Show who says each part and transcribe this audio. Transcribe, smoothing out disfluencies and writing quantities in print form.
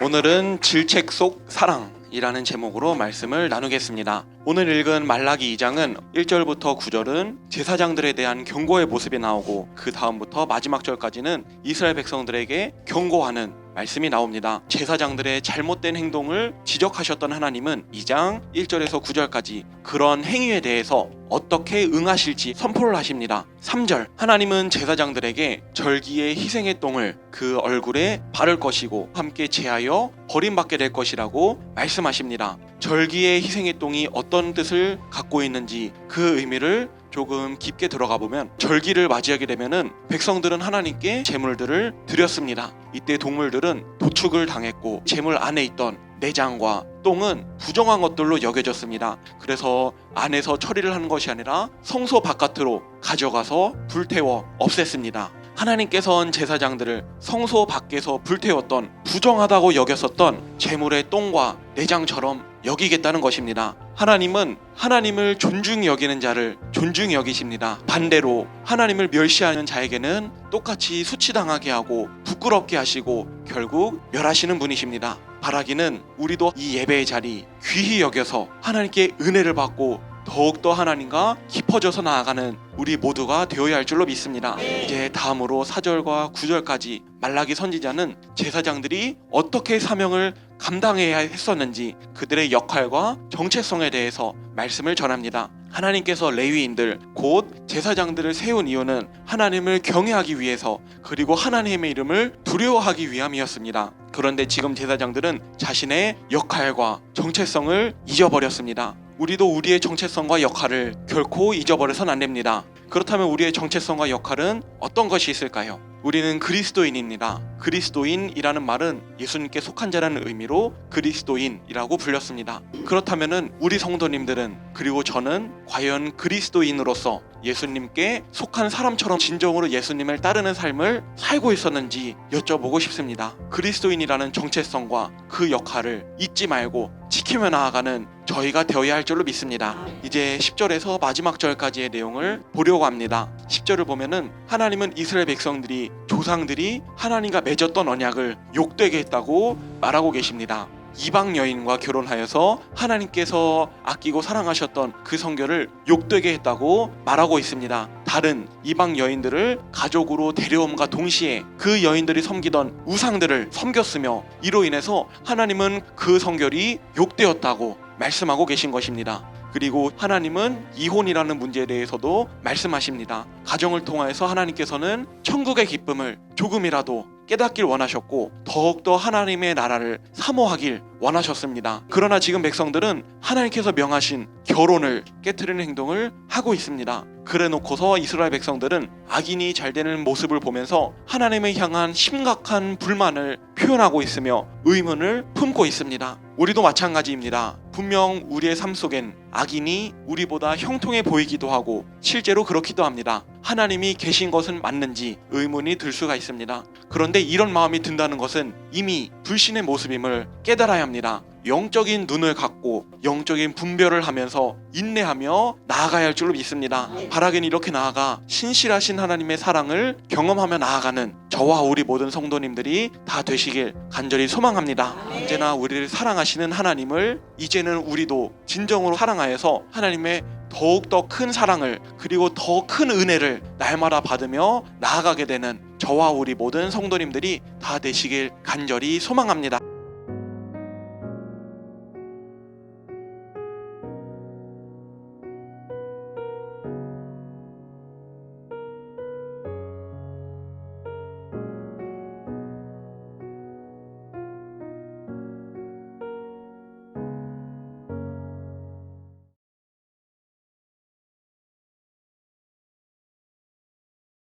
Speaker 1: 오늘은 질책 속 사랑이라는 제목으로 말씀을 나누겠습니다. 오늘 읽은 말라기 2장은 1절부터 9절은 제사장들에 대한 경고의 모습이 나오고 그 다음부터 마지막 절까지는 이스라엘 백성들에게 경고하는 말씀이 나옵니다. 제사장들의 잘못된 행동을 지적하셨던 하나님은 2장 1절에서 9절까지 그런 행위에 대해서 어떻게 응하실지 선포를 하십니다. 3절, 하나님은 제사장들에게 절기의 희생의 똥을 그 얼굴에 바를 것이고 함께 제하여 버림받게 될 것이라고 말씀하십니다. 절기의 희생의 똥이 어떤 뜻을 갖고 있는지 그 의미를 조금 깊게 들어가 보면, 절기를 맞이하게 되면은 백성들은 하나님께 제물들을 드렸습니다. 이때 동물들은 도축을 당했고 제물 안에 있던 내장과 똥은 부정한 것들로 여겨졌습니다. 그래서 안에서 처리를 하는 것이 아니라 성소 바깥으로 가져가서 불태워 없앴습니다. 하나님께서는 제사장들을 성소 밖에서 불태웠던 부정하다고 여겼었던 제물의 똥과 내장처럼 여기겠다는 것입니다. 하나님은 하나님을 존중히 여기는 자를 존중히 여기십니다. 반대로 하나님을 멸시하는 자에게는 똑같이 수치당하게 하고 부끄럽게 하시고 결국 멸하시는 분이십니다. 바라기는 우리도 이 예배의 자리 귀히 여겨서 하나님께 은혜를 받고 더욱더 하나님과 깊어져서 나아가는 우리 모두가 되어야 할 줄로 믿습니다. 이제 다음으로 4절과 9절까지 말라기 선지자는 제사장들이 어떻게 사명을 감당해야 했었는지 그들의 역할과 정체성에 대해서 말씀을 전합니다. 하나님께서 레위인들 곧 제사장들을 세운 이유는 하나님을 경외하기 위해서, 그리고 하나님의 이름을 두려워하기 위함이었습니다. 그런데 지금 제사장들은 자신의 역할과 정체성을 잊어버렸습니다. 우리도 우리의 정체성과 역할을 결코 잊어버려서는 안 됩니다. 그렇다면 우리의 정체성과 역할은 어떤 것이 있을까요? 우리는 그리스도인입니다. 그리스도인이라는 말은 예수님께 속한 자라는 의미로 그리스도인이라고 불렸습니다. 그렇다면 우리 성도님들은, 그리고 저는 과연 그리스도인으로서 예수님께 속한 사람처럼 진정으로 예수님을 따르는 삶을 살고 있었는지 여쭤보고 싶습니다. 그리스도인이라는 정체성과 그 역할을 잊지 말고 지키며 나아가는 저희가 되어야 할 줄로 믿습니다. 이제 10절에서 마지막 절까지의 내용을 보려고 합니다. 10절을 보면은 하나님은 이스라엘 백성들이, 조상들이 하나님과 맺었던 언약을 욕되게 했다고 말하고 계십니다. 이방 여인과 결혼하여서 하나님께서 아끼고 사랑하셨던 그 성결을 욕되게 했다고 말하고 있습니다. 다른 이방 여인들을 가족으로 데려옴과 동시에 그 여인들이 섬기던 우상들을 섬겼으며, 이로 인해서 하나님은 그 성결이 욕되었다고 말씀하고 계신 것입니다. 그리고 하나님은 이혼이라는 문제에 대해서도 말씀하십니다. 가정을 통하여서 하나님께서는 천국의 기쁨을 조금이라도 깨닫길 원하셨고 더욱더 하나님의 나라를 사모하길 원하셨습니다. 그러나 지금 백성들은 하나님께서 명하신 결혼을 깨트리는 행동을 하고 있습니다. 그래 놓고서 이스라엘 백성들은 악인이 잘 되는 모습을 보면서 하나님을 향한 심각한 불만을 표현하고 있으며 의문을 품고 있습니다. 우리도 마찬가지입니다. 분명 우리의 삶 속엔 악인이 우리보다 형통해 보이기도 하고 실제로 그렇기도 합니다. 하나님이 계신 것은 맞는지 의문이 들 수가 있습니다. 그런데 이런 마음이 든다는 것은 이미 불신의 모습임을 깨달아야 합니다. 영적인 눈을 갖고 영적인 분별을 하면서 인내하며 나아가야 할 줄로 믿습니다. 바라기는 이렇게 나아가 신실하신 하나님의 사랑을 경험하며 나아가는 저와 우리 모든 성도님들이 다 되시길 간절히 소망합니다. 언제나 우리를 사랑하시는 하나님을 이제는 우리도 진정으로 사랑하여서 하나님의 더욱더 큰 사랑을, 그리고 더 큰 은혜를 날마다 받으며 나아가게 되는 저와 우리 모든 성도님들이 다 되시길 간절히 소망합니다.